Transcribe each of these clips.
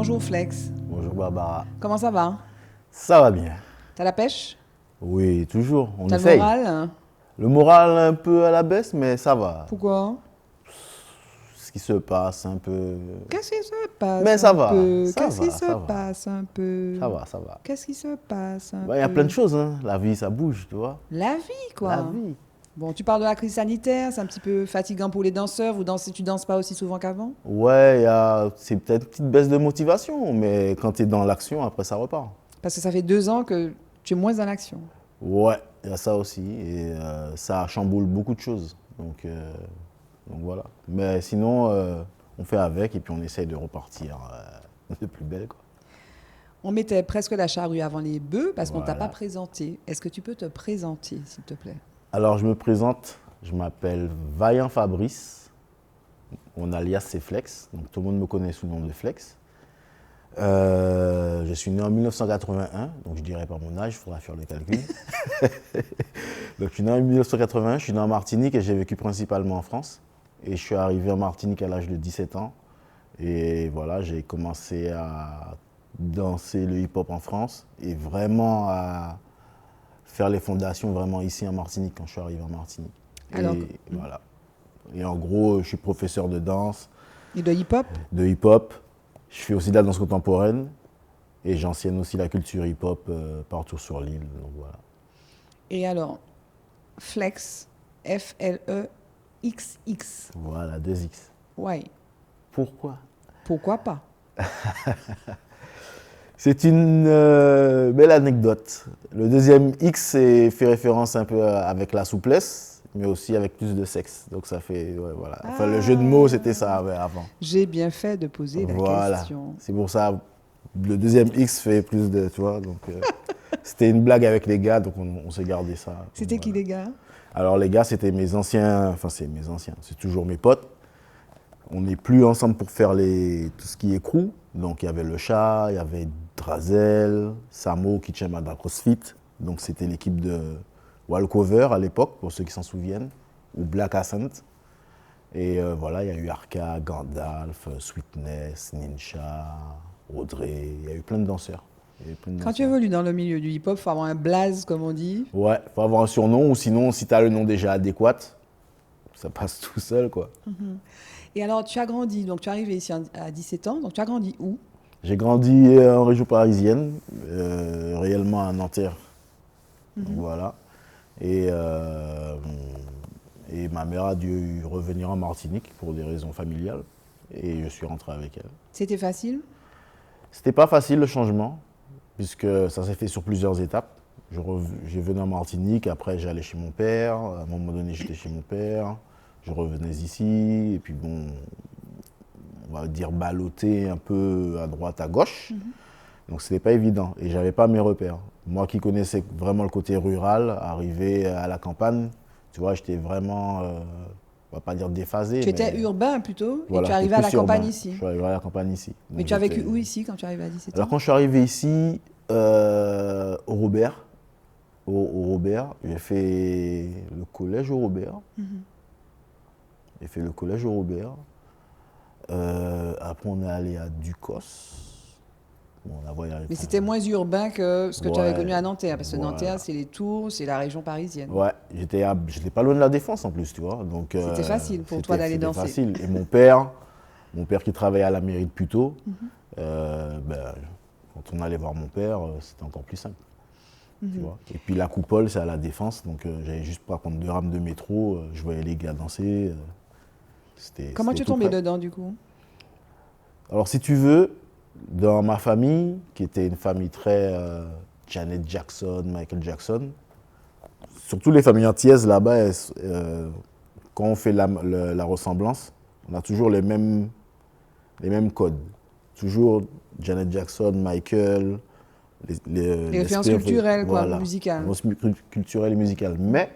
Bonjour Flex. Bonjour Barbara. Comment ça va? Ça va bien. T'as la pêche? Oui, toujours, on T'as le essaye. moral? Le moral un peu à la baisse, mais ça va. Pourquoi? Ce qui se passe un peu. Qu'est-ce qui se passe Mais ça un va, peu? ça Qu'est-ce qui va, se ça va. passe un peu? Ça va, ça va. Qu'est-ce qui se passe un Il y a plein peu? de choses, hein. La vie, ça bouge, tu vois. La vie, quoi. La vie. Bon, tu parles de la crise sanitaire, c'est un petit peu fatigant pour les danseurs. Tu danses pas aussi souvent qu'avant? Ouais, c'est peut-être une petite baisse de motivation, mais quand tu es dans l'action, après ça repart. Parce que ça fait 2 ans que tu es moins dans l'action. Ouais, il y a ça aussi. Et ça chamboule beaucoup de choses. Donc voilà. Mais sinon, on fait avec et puis on essaye de repartir de plus belle, quoi. On mettait presque la charrue avant les bœufs parce qu'on t'a Voilà. pas présenté. Est-ce que tu peux te présenter, s'il te plaît? Alors, je me présente, je m'appelle Vaillant Fabrice, mon alias c'est Flex, donc tout le monde me connaît sous le nom de Flex. Je suis né en 1981, donc je dirais pas mon âge, il faudra faire le calcul. Donc je suis né en 1981, je suis né en Martinique et j'ai vécu principalement en France. Et je suis arrivé en Martinique à l'âge de 17 ans. Et voilà, j'ai commencé à danser le hip-hop en France et vraiment à faire les fondations vraiment ici en Martinique quand je suis arrivé en Martinique. Alors, Et voilà. Et en gros, je suis professeur de danse, et de hip-hop? de hip-hop. Je fais aussi de la danse contemporaine et j'enseigne aussi la culture hip-hop partout sur l'île. Donc voilà. Et alors, Flex, F-L-E-X-X. Voilà, 2X. Ouais, Pourquoi? pourquoi pas? C'est une belle anecdote. Le deuxième X fait référence un peu avec la souplesse, mais aussi avec plus de sexe. Donc ça fait, ouais, voilà. Enfin, le jeu de mots, c'était ça ouais, avant. J'ai bien fait de poser la Voilà. question. C'est pour ça, le deuxième X fait plus de, tu vois. Donc c'était une blague avec les gars, donc on s'est gardé ça. C'était Donc, qui voilà. les gars? Alors les gars, c'était mes anciens, enfin c'est mes anciens, c'est toujours mes potes. On n'est plus ensemble pour faire tout ce qui est crew. Donc il y avait le chat, il y avait Drazel, Samo, Kitchenada CrossFit. Donc c'était l'équipe de Walkover à l'époque, pour ceux qui s'en souviennent, ou Black Ascent. Et voilà, il y a eu Arca, Gandalf, Sweetness, Ninja, Audrey, il y a eu plein de danseurs. Il y a eu plein de Quand tu danseurs. évolues dans le milieu du hip-hop, il faut avoir un blaze, comme on dit. Ouais, faut avoir un surnom, ou sinon, si tu as le nom déjà adéquat, ça passe tout seul, quoi. Et alors, tu as grandi, donc tu es arrivé ici à 17 ans, donc tu as grandi où? J'ai grandi en région parisienne, réellement à Nanterre. Donc voilà. Et, et ma mère a dû revenir en Martinique pour des raisons familiales. Et je suis rentré avec elle. C'était facile? C'était pas facile le changement, puisque ça s'est fait sur plusieurs étapes. J'ai venu en Martinique, après j'allais chez mon père. À un moment donné, j'étais chez mon père. Je revenais ici, et puis bon, on va dire balloter un peu à droite, à gauche. Donc c'était pas évident et j'avais pas mes repères. Moi qui connaissais vraiment le côté rural, arrivé à la campagne, tu vois, j'étais vraiment, on va pas dire déphasé. Tu étais mais urbain plutôt, et voilà, tu es arrivé j'étais à la plus campagne urbain. ici. Je suis arrivé à la campagne ici. Mais Donc tu as vécu j'étais- où ici quand tu es arrivé à 17 ans? Alors quand je suis arrivé ici, au Robert, au Robert, j'ai fait le collège au Robert. J'ai fait le collège au Robert. Après on est allé à Ducos. Bon, on a voyagé. Mais c'était moins urbain que ce que tu avais Ouais, connu à Nanterre, parce que voilà. Nanterre, c'est les Tours, c'est la région parisienne. Ouais, j'étais pas loin de la Défense en plus, tu vois. Donc C'était facile pour toi d'aller c'était danser. facile. Et mon père qui travaillait à la mairie de Puteaux, ben, quand on allait voir mon père, c'était encore plus simple. Tu vois. Et puis la coupole, c'est à la Défense, donc j'avais juste pas prendre 2 rames de métro, je voyais les gars danser. Comment tu c'était es tout tombé près. dedans du coup? Alors si tu veux, dans ma famille, qui était une famille très Janet Jackson, Michael Jackson, surtout les familles antillaises là-bas, quand on fait la ressemblance, on a toujours les mêmes codes. Toujours Janet Jackson, Michael, Les références l'esprit, culturelles, quoi, voilà, musicales. références culturelles et musicales. Mais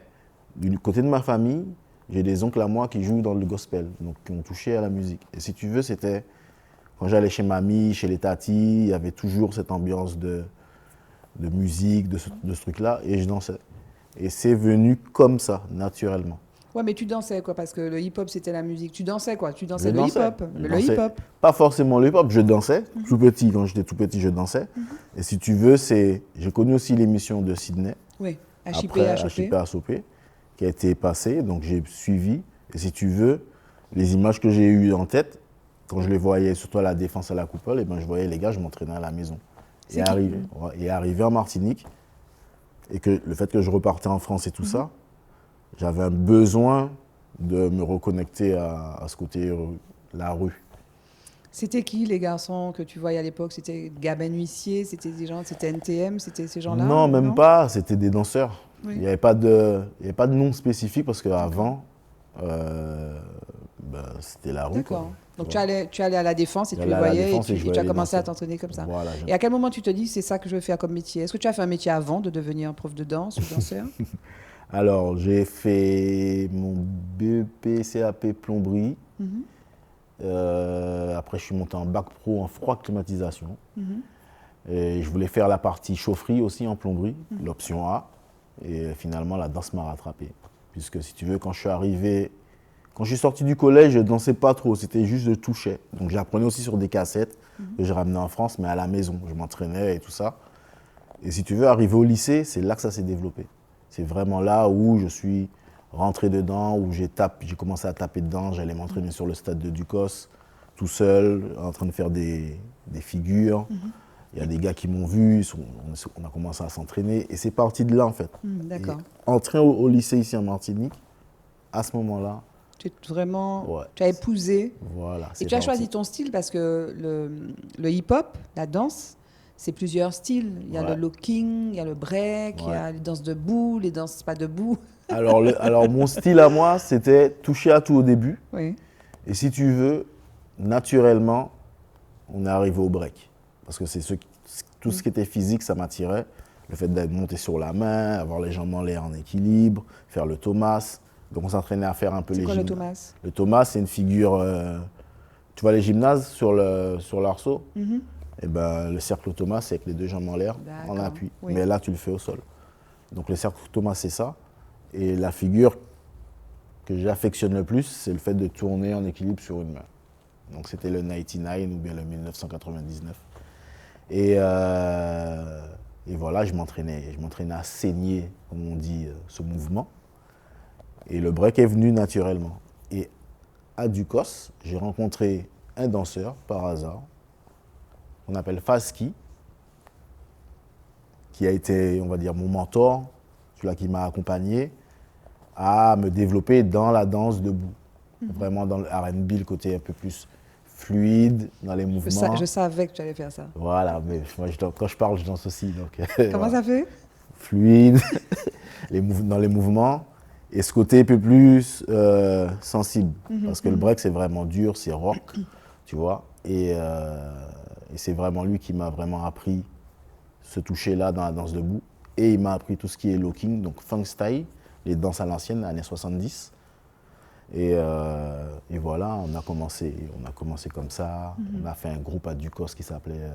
du côté de ma famille, j'ai des oncles à moi qui jouent dans le gospel, donc qui ont touché à la musique. Et si tu veux, c'était quand j'allais chez mamie, chez les tatis, il y avait toujours cette ambiance de musique, de ce truc-là, et je dansais. Et c'est venu comme ça, naturellement. Ouais, mais tu dansais quoi? Parce que le hip-hop, c'était la musique. Tu dansais quoi? Tu Je dansais le dansais. hip-hop. Je Le dansais. hip-hop. Pas forcément le hip-hop, je dansais. Tout petit, quand j'étais tout petit, je dansais. Et si tu veux, j'ai connu aussi l'émission de Sydney, Oui. HIP, après HOP. HIP ASOP, qui a été passée. Donc j'ai suivi. Et si tu veux, les images que j'ai eues en tête, quand je les voyais, surtout à la Défense à la Coupole, et ben, je voyais les gars, je m'entraînais à la maison. C'est qui? Et arrivé en Martinique, et que le fait que je repartais en France et tout ça, j'avais un besoin de me reconnecter à ce côté, la rue. C'était qui les garçons que tu voyais à l'époque? C'était Gabin Huissier, c'était des gens, c'était NTM, c'était ces gens-là? Non, ou même non? pas, c'était des danseurs. Oui. Il n'y avait pas de nom spécifique parce qu'avant, c'était la rue, quoi. D'accord. Donc Tu vois. tu allais à la Défense et tu les J'allais à la voyais Défense et je et tu voyais as les commencé à danseurs. t'entraîner comme ça. Voilà. Et à quel moment tu te dis c'est ça que je veux faire comme métier? Est-ce que tu as fait un métier avant de devenir prof de danse ou danseur? Alors, j'ai fait mon BEP CAP plomberie. Mhm, Après, je suis monté en bac pro en froid climatisation. mhm. Et je voulais faire la partie chaufferie aussi en plomberie, l'option A. Et finalement, la danse m'a rattrapé. Puisque si tu veux, quand je suis sorti du collège, je ne dansais pas trop, c'était juste je touchais. Donc j'apprenais aussi sur des cassettes que j'ai ramenées en France, mais à la maison. Je m'entraînais et tout ça. Et si tu veux, arriver au lycée, c'est là que ça s'est développé. C'est vraiment là où je suis rentré dedans, où j'ai commencé à taper dedans. J'allais m'entraîner sur le stade de Ducos, tout seul, en train de faire des figures. Il y a des gars qui m'ont vu, on a commencé à s'entraîner. Et c'est parti de là, en fait. D'accord. Et entrer au lycée ici en Martinique, à ce moment-là, Tu es vraiment, ouais, tu as épousé voilà. et c'est tu as parti. choisi ton style parce que le hip-hop, la danse, c'est plusieurs styles. Il y a Ouais. le locking, il y a le break, il y a les danses debout, les danses pas debout. Alors, mon style à moi, c'était toucher à tout au début. Oui. Et si tu veux, naturellement, on est arrivé au break. Parce que tout ce qui était physique, ça m'attirait. Le fait d'être monté sur la main, avoir les jambes en l'air en équilibre, faire le Thomas. Donc on s'entraînait à faire un peu C'est les quoi le gymnases. Thomas? Le Thomas, c'est une figure. Tu vois les gymnases sur l'arceau. Mhm. Et ben, le cercle Thomas, c'est avec les deux jambes en l'air, en D'accord. appui. Oui. Mais là, tu le fais au sol. Donc le cercle Thomas, c'est ça. Et la figure que j'affectionne le plus, c'est le fait de tourner en équilibre sur une main. Donc c'était le 99 ou bien le 1999. Et voilà, je m'entraînais à saigner, comme on dit, ce mouvement. Et le break est venu naturellement. Et à Ducos, j'ai rencontré un danseur par hasard, qu'on appelle Faski, qui a été, on va dire, mon mentor, celui-là qui m'a accompagné à me développer dans la danse debout. Vraiment dans le R&B, le côté un peu plus fluide dans les mouvements. Je savais que tu allais faire ça. Voilà, mais moi, quand je parle, je danse aussi. Donc, Comment voilà. ça fait? Fluide, dans les mouvements. Et ce côté un peu plus sensible. Parce que le break, c'est vraiment dur, c'est rock, tu vois. Et c'est vraiment lui qui m'a vraiment appris ce toucher-là dans la danse debout. Et il m'a appris tout ce qui est locking, donc funk style, les danses à l'ancienne, années 70. Et voilà, on a commencé comme ça. On a fait un groupe à Ducos qui s'appelait...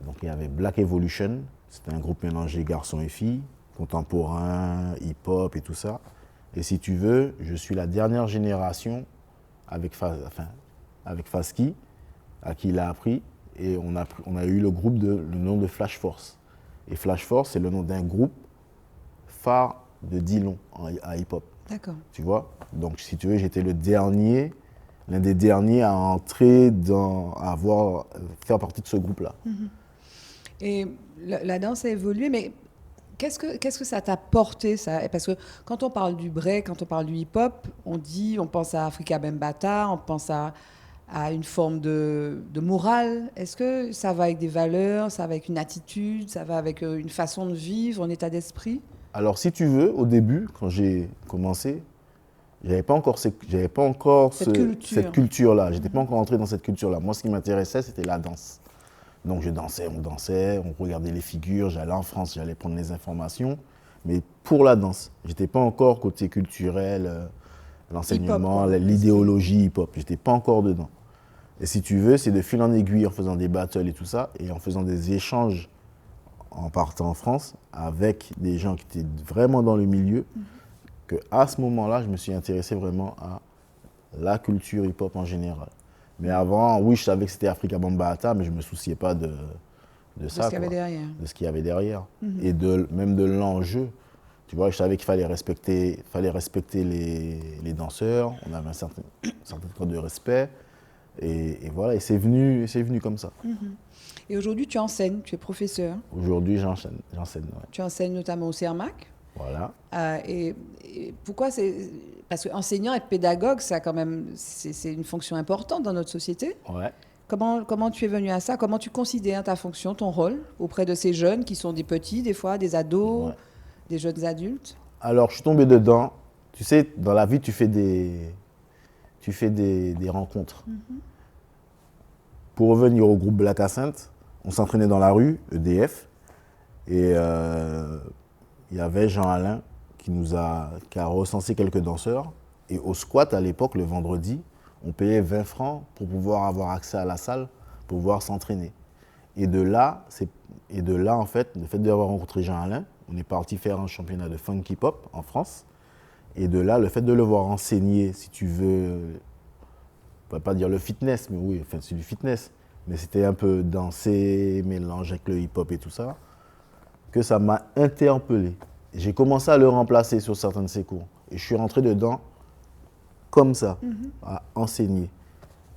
donc il y avait Black Evolution, c'était un groupe mélangé garçons et filles, contemporain, hip-hop et tout ça. Et si tu veux, je suis la dernière génération avec Faski, à qui il a appris. Et on a eu le nom de Flash Force. Et Flash Force, c'est le nom d'un groupe phare de Dillon à hip-hop. D'accord. Tu vois? Donc, si tu veux, j'étais l'un des derniers à entrer faire partie de ce groupe-là. Et la danse a évolué, mais qu'est-ce que ça t'a porté, ça? Parce que quand on parle du break, quand on parle du hip-hop, on pense à Afrika Bambaataa, on pense à une forme de morale. Est-ce que ça va avec des valeurs, ça va avec une attitude, ça va avec une façon de vivre, un état d'esprit? Alors, si tu veux, au début, quand j'ai commencé, j'avais pas encore cette culture-là. J'étais pas encore entré dans cette culture-là. Moi, ce qui m'intéressait, c'était la danse. Donc, on dansait, on regardait les figures, j'allais en France, j'allais prendre les informations. Mais pour la danse, j'étais pas encore côté culturel, l'enseignement, Hip-hop, quoi. l'idéologie hip-hop. J'étais pas encore dedans. Et si tu veux, c'est de fil en aiguille, en faisant des battles et tout ça, et en faisant des échanges en partant en France avec des gens qui étaient vraiment dans le milieu, qu'à ce moment-là, je me suis intéressé vraiment à la culture hip-hop en général. Mais avant, oui, je savais que c'était Africa Bambaataa, mais je ne me souciais pas de ça, ce qu'il y avait derrière. de ce qu'il y avait derrière. Et même de l'enjeu. Tu vois, je savais qu'il fallait respecter les danseurs, on avait un certain code de respect. Et voilà, et c'est venu comme ça. Et aujourd'hui, tu enseignes, tu es professeur. Aujourd'hui, j'enseigne. Ouais. Tu enseignes notamment au CERMAC. Voilà. Et pourquoi c'est... Parce qu'enseignant, être pédagogue, ça quand même, c'est une fonction importante dans notre société. Ouais. Comment tu es venu à ça? Comment tu considères ta fonction, ton rôle auprès de ces jeunes qui sont des petits, des fois, des ados, Ouais. des jeunes adultes? Alors, je suis tombé dedans. Tu sais, dans la vie, tu fais des rencontres. Pour revenir au groupe Black Ascent, on s'entraînait dans la rue, EDF, et il y avait Jean-Alain qui a recensé quelques danseurs. Et au squat, à l'époque, le vendredi, on payait 20 francs pour pouvoir avoir accès à la salle, pour pouvoir s'entraîner. Et de là, en fait, le fait d'avoir rencontré Jean-Alain, on est parti faire un championnat de funky pop en France. Et de là, le fait de le voir enseigner, si tu veux, on ne va pas dire le fitness, mais oui, enfin, c'est du fitness. Mais c'était un peu danser, mélange avec le hip-hop et tout ça, que ça m'a interpellé. J'ai commencé à le remplacer sur certains de ses cours. Et je suis rentré dedans comme ça, à enseigner.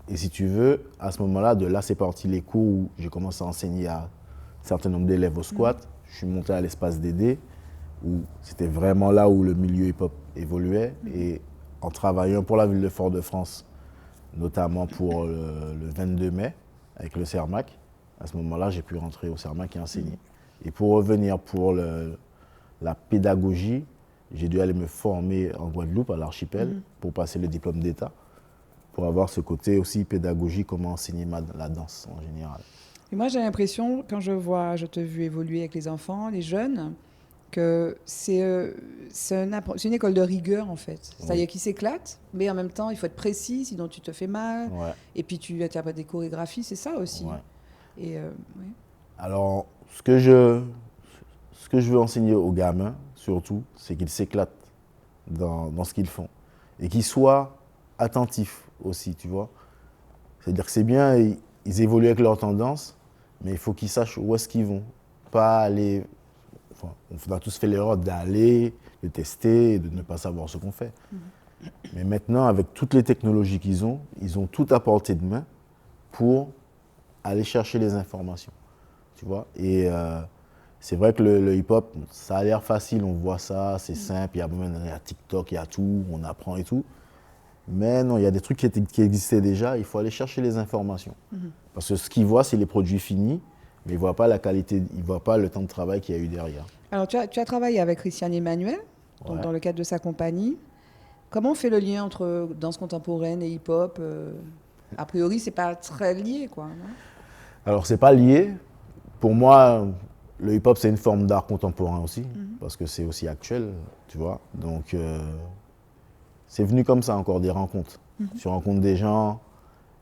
Et si tu veux, à ce moment-là, de là, c'est parti les cours où j'ai commencé à enseigner à un certain nombre d'élèves au squat. Je suis monté à l'espace DD, où c'était vraiment là où le milieu hip-hop évoluait. Et en travaillant pour la ville de Fort-de-France, notamment pour le 22 mai, avec le CERMAC, à ce moment-là, j'ai pu rentrer au CERMAC et enseigner. Et pour revenir pour la pédagogie, j'ai dû aller me former en Guadeloupe, à l'archipel, pour passer le diplôme d'État, pour avoir ce côté aussi pédagogique, comment enseigner la danse en général. Et moi, j'ai l'impression, quand je te vu évoluer avec les enfants, les jeunes, que c'est une école de rigueur, en fait. C'est-à-dire qu'ils s'éclatent, mais en même temps, il faut être précis, sinon tu te fais mal. Ouais. Et puis, tu interprètes des chorégraphies, c'est ça aussi. Ouais. Et, oui. Alors, ce que je veux enseigner aux gamins, surtout, c'est qu'ils s'éclatent dans ce qu'ils font. Et qu'ils soient attentifs aussi, tu vois. C'est-à-dire que c'est bien, ils évoluent avec leurs tendances, mais il faut qu'ils sachent où est-ce qu'ils vont. Pas aller... Enfin, on a tous fait l'erreur d'aller, de tester, et de ne pas savoir ce qu'on fait. Mais maintenant, avec toutes les technologies qu'ils ont, ils ont tout à portée de main pour aller chercher les informations. Tu vois. Et c'est vrai que le hip-hop, ça a l'air facile, on voit ça, c'est simple, il y a TikTok, il y a tout, on apprend et tout. Mais non, il y a des trucs qui existaient déjà, il faut aller chercher les informations. Parce que ce qu'ils voient, c'est les produits finis, mais ils ne voient pas la qualité, ils ne voient pas le temps de travail qu'il y a eu derrière. Alors, tu as travaillé avec Christian Emmanuel, Ouais. dans le cadre de sa compagnie. Comment on fait le lien entre danse contemporaine et hip-hop A priori, c'est pas très lié, quoi. Non? Alors, c'est pas lié. Pour moi, le hip-hop, c'est une forme d'art contemporain aussi, parce que c'est aussi actuel, tu vois. Donc, c'est venu comme ça, encore des rencontres. Tu rencontres des gens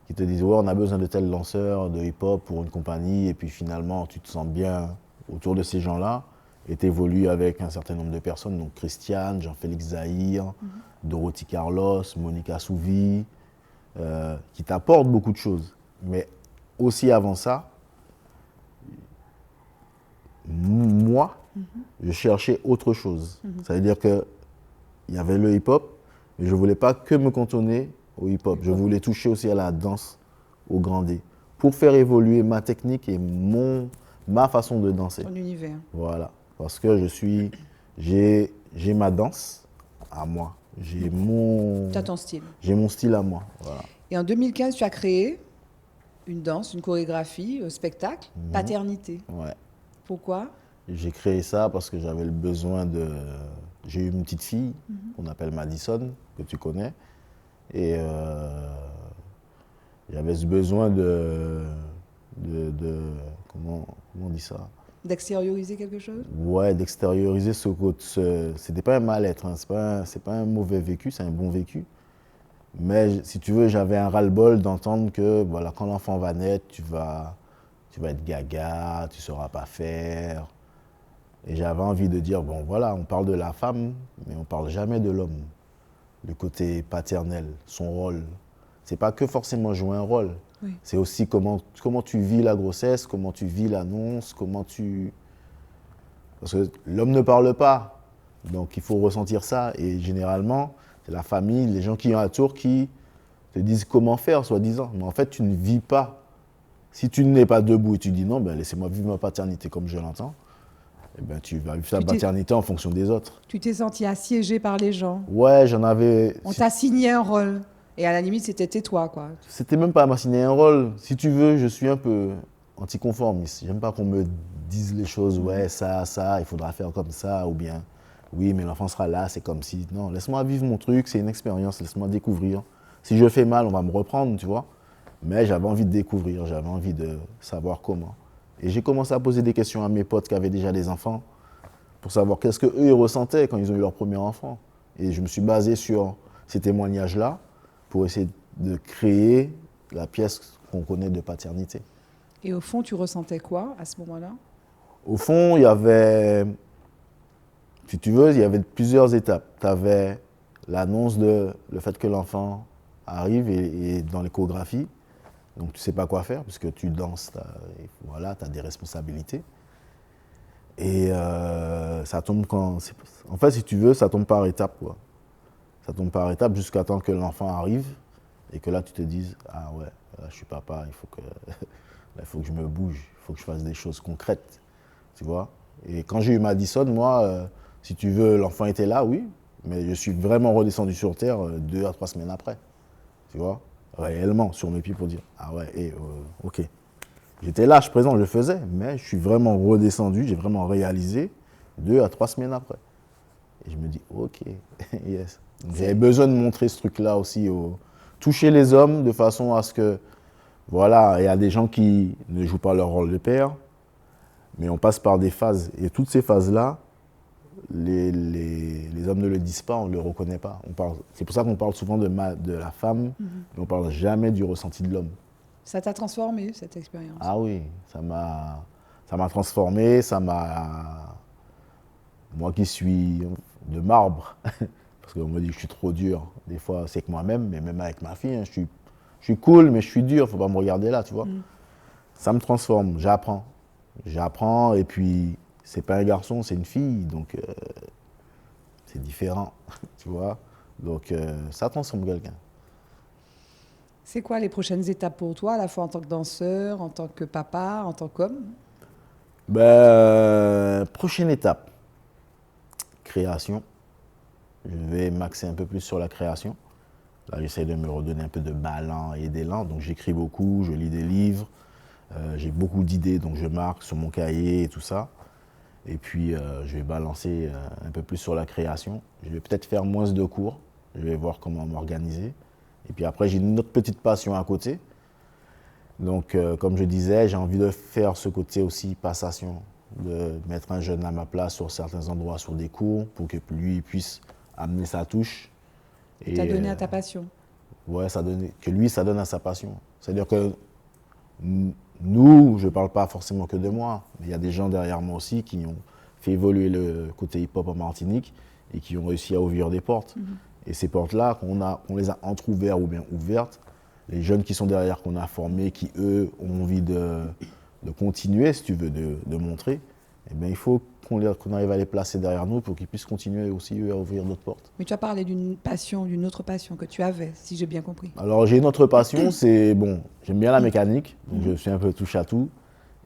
qui te disent, ouais, on a besoin de tel danseur de hip-hop pour une compagnie, et puis finalement, tu te sens bien autour de ces gens-là, et tu évolues avec un certain nombre de personnes, donc Christiane, Jean-Félix Zahir, Dorothy Carlos, Monica Souvi, qui t'apportent beaucoup de choses. Mais aussi avant ça, moi, je cherchais autre chose. Ça veut dire qu'il y avait le hip-hop, mais je ne voulais pas que me cantonner au hip-hop. Je voulais toucher aussi à la danse, au grand D, pour faire évoluer ma technique et ma façon de danser. Ton univers. Voilà, parce que j'ai ma danse à moi. J'ai mon style. J'ai mon style à moi. Voilà. Et en 2015, tu as créé une danse, une chorégraphie, un spectacle, Paternité. Ouais. Pourquoi? J'ai créé ça parce que j'avais le besoin de... J'ai eu une petite fille qu'on appelle Madison, que tu connais. Et j'avais ce besoin de comment on dit ça? D'extérioriser quelque chose? Ouais, d'extérioriser ce côté. C'était pas un mal-être, hein. C'est pas un mauvais vécu, c'est un bon vécu. Mais si tu veux, j'avais un ras-le-bol d'entendre que voilà, quand l'enfant va naître, tu vas être gaga, tu ne sauras pas faire. Et j'avais envie de dire, bon voilà, on parle de la femme, mais on parle jamais de l'homme. Le côté paternel, son rôle. C'est pas que forcément jouer un rôle. Oui. C'est aussi comment tu vis la grossesse, comment tu vis l'annonce, comment tu... Parce que l'homme ne parle pas, donc il faut ressentir ça. Et généralement, c'est la famille, les gens qui ont autour qui te disent comment faire, soi-disant. Mais en fait, tu ne vis pas. Si tu n'es pas debout et tu dis non, ben laissez-moi vivre ma paternité comme je l'entends, eh ben, tu vas vivre ta paternité en fonction des autres. Tu t'es senti assiégé par les gens. Ouais, j'en avais... On t'a signé un rôle. Et à la limite, c'était tais-toi, quoi. C'était même pas à m'assigner un rôle. Si tu veux, je suis un peu anticonformiste. J'aime pas qu'on me dise les choses, ouais, ça, il faudra faire comme ça, ou bien, oui, mais l'enfant sera là, c'est comme si. Non, laisse-moi vivre mon truc, c'est une expérience, laisse-moi découvrir. Si je fais mal, on va me reprendre, tu vois. Mais j'avais envie de découvrir, j'avais envie de savoir comment. Et j'ai commencé à poser des questions à mes potes qui avaient déjà des enfants pour savoir qu'est-ce qu'eux, ils ressentaient quand ils ont eu leur premier enfant. Et je me suis basé sur ces témoignages-là pour essayer de créer la pièce qu'on connaît de paternité. Et au fond, tu ressentais quoi à ce moment-là? Au fond, il y avait, si tu veux, il y avait plusieurs étapes. Tu avais l'annonce de le fait que l'enfant arrive et dans l'échographie. Donc tu ne sais pas quoi faire puisque tu danses, voilà, tu as des responsabilités. Et ça tombe quand... En fait, si tu veux, ça tombe par étapes, quoi. Ça tombe par étapes jusqu'à temps que l'enfant arrive et que là, tu te dises « Ah ouais, là, je suis papa, là, il faut que je me bouge, il faut que je fasse des choses concrètes. » Tu vois? Et quand j'ai eu Madison, moi, si tu veux, l'enfant était là, oui, mais je suis vraiment redescendu sur Terre 2 à 3 semaines après. Tu vois? Réellement, sur mes pieds pour dire « Ah ouais, ok. » J'étais là, je présent, je faisais, mais je suis vraiment redescendu, j'ai vraiment réalisé 2 à 3 semaines après. Et je me dis, ok, yes. J'avais besoin de montrer ce truc-là aussi, toucher les hommes de façon à ce que, voilà, il y a des gens qui ne jouent pas leur rôle de père, mais on passe par des phases. Et toutes ces phases-là, les hommes ne le disent pas, on ne le reconnaît pas. C'est pour ça qu'on parle souvent de la femme, mais on ne parle jamais du ressenti de l'homme. Ça t'a transformé, cette expérience? Ah oui, ça m'a transformé, moi qui suis de marbre, parce qu'on me dit que je suis trop dur, des fois c'est avec moi-même, mais même avec ma fille, hein, je suis cool, mais je suis dur, faut pas me regarder là, tu vois. Ça me transforme, j'apprends, et puis c'est pas un garçon, c'est une fille, donc c'est différent, tu vois. Donc ça transforme quelqu'un. C'est quoi les prochaines étapes pour toi, à la fois en tant que danseur, en tant que papa, en tant qu'homme? Prochaine étape, création. Je vais m'axer un peu plus sur la création. Là, j'essaie de me redonner un peu de ballon et d'élan. Donc, j'écris beaucoup, je lis des livres. J'ai beaucoup d'idées, donc je marque sur mon cahier et tout ça. Et puis, je vais balancer un peu plus sur la création. Je vais peut-être faire moins de cours. Je vais voir comment m'organiser. Et puis après, j'ai une autre petite passion à côté. Donc, comme je disais, j'ai envie de faire ce côté aussi passation, de mettre un jeune à ma place sur certains endroits, sur des cours, pour que lui puisse amener sa touche. Et t'as donné à ta passion. Ouais, que lui, ça donne à sa passion. C'est-à-dire que nous, je ne parle pas forcément que de moi, mais il y a des gens derrière moi aussi qui ont fait évoluer le côté hip-hop en Martinique et qui ont réussi à ouvrir des portes. Et ces portes-là, qu'on les a entrouvertes ou bien ouvertes, les jeunes qui sont derrière, qu'on a formés, qui eux ont envie de continuer, si tu veux, de montrer, eh bien, il faut qu'on arrive à les placer derrière nous pour qu'ils puissent continuer aussi eux à ouvrir d'autres portes. Mais tu as parlé d'une passion, d'une autre passion que tu avais, si j'ai bien compris. Alors j'ai une autre passion, c'est bon, j'aime bien la mécanique, donc je suis un peu touche à tout,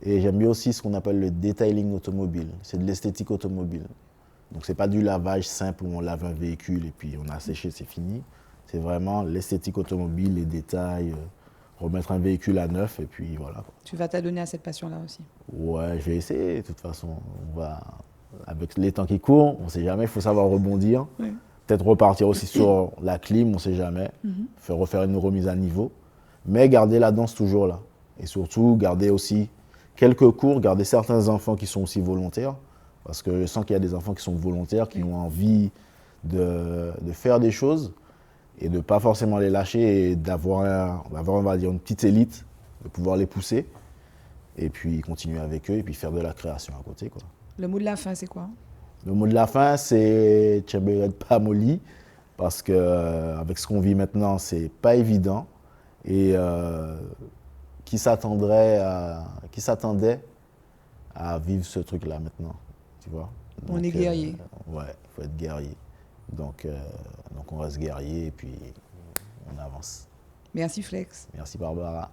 et j'aime bien aussi ce qu'on appelle le detailing automobile, c'est de l'esthétique automobile. Donc c'est pas du lavage simple où on lave un véhicule et puis on a séché, c'est fini. C'est vraiment l'esthétique automobile, les détails, remettre un véhicule à neuf et puis voilà. Tu vas t'adonner à cette passion-là aussi? Ouais, je vais essayer. De toute façon, avec les temps qui courent, on ne sait jamais, il faut savoir rebondir. Oui. Peut-être repartir aussi sur la clim, on ne sait jamais. Refaire une remise à niveau. Mais garder la danse toujours là. Et surtout, garder aussi quelques cours, garder certains enfants qui sont aussi volontaires. Parce que je sens qu'il y a des enfants qui sont volontaires, qui ont envie de faire des choses et de ne pas forcément les lâcher et d'avoir, on va dire, une petite élite, de pouvoir les pousser et puis continuer avec eux et puis faire de la création à côté, quoi. Le mot de la fin, c'est quoi? Le mot de la fin, c'est Tchébéret Pamoli, parce que avec ce qu'on vit maintenant, c'est pas évident. Et qui s'attendait à vivre ce truc-là maintenant, tu vois. On est guerrier. Ouais, il faut être guerrier. Donc on reste guerrier et puis on avance. Merci Flex. Merci Barbara.